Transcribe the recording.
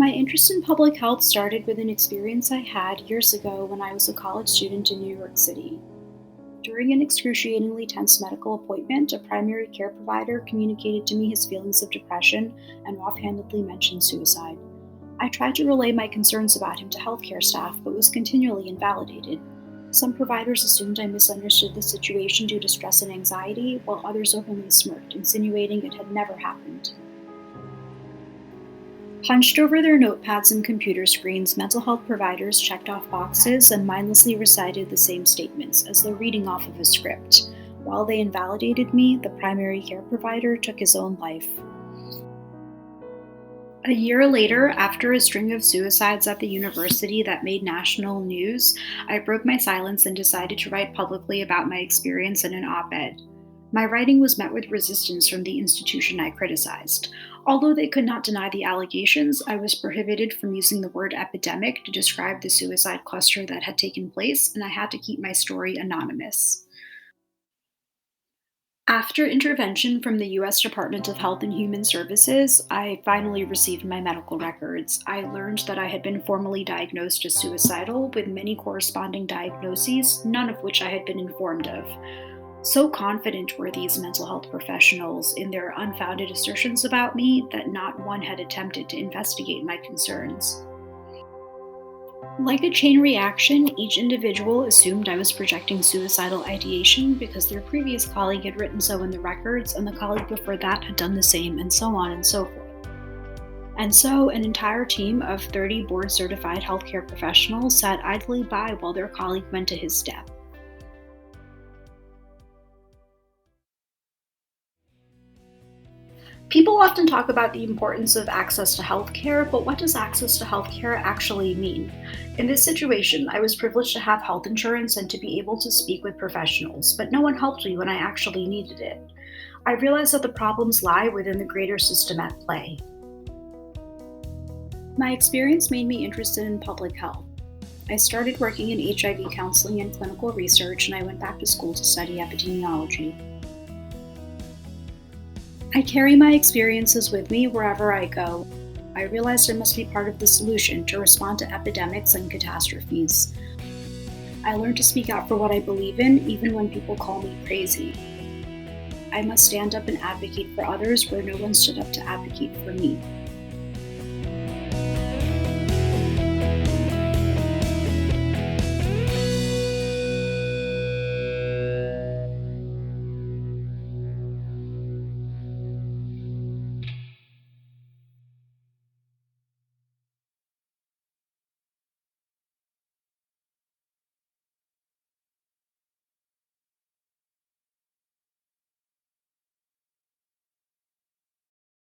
My interest in public health started with an experience I had years ago when I was a college student in New York City. During an excruciatingly tense medical appointment, a primary care provider communicated to me his feelings of depression and offhandedly mentioned suicide. I tried to relay my concerns about him to healthcare staff, but was continually invalidated. Some providers assumed I misunderstood the situation due to stress and anxiety, while others openly smirked, insinuating it had never happened. Hunched over their notepads and computer screens, mental health providers checked off boxes and mindlessly recited the same statements, as though reading off of a script. While they invalidated me, the primary care provider took his own life. A year later, after a string of suicides at the university that made national news, I broke my silence and decided to write publicly about my experience in an op ed. My writing was met with resistance from the institution I criticized. Although they could not deny the allegations, I was prohibited from using the word epidemic to describe the suicide cluster that had taken place, and I had to keep my story anonymous. After intervention from the US Department of Health and Human Services, I finally received my medical records. I learned that I had been formally diagnosed as suicidal, with many corresponding diagnoses, none of which I had been informed of. So confident were these mental health professionals in their unfounded assertions about me that not one had attempted to investigate my concerns. Like a chain reaction, each individual assumed I was projecting suicidal ideation because their previous colleague had written so in the records, and the colleague before that had done the same, and so on and so forth. And so, an entire team of 30 board certified healthcare professionals sat idly by while their colleague went to his death. People often talk about the importance of access to healthcare, but what does access to healthcare actually mean? In this situation, I was privileged to have health insurance and to be able to speak with professionals, but no one helped me when I actually needed it. I realized that the problems lie within the greater system at play. My experience made me interested in public health. I started working in HIV counseling and clinical research, and I went back to school to study epidemiology. I carry my experiences with me wherever I go. I realized I must be part of the solution to respond to epidemics and catastrophes. I learned to speak out for what I believe in, even when people call me crazy. I must stand up and advocate for others where no one stood up to advocate for me.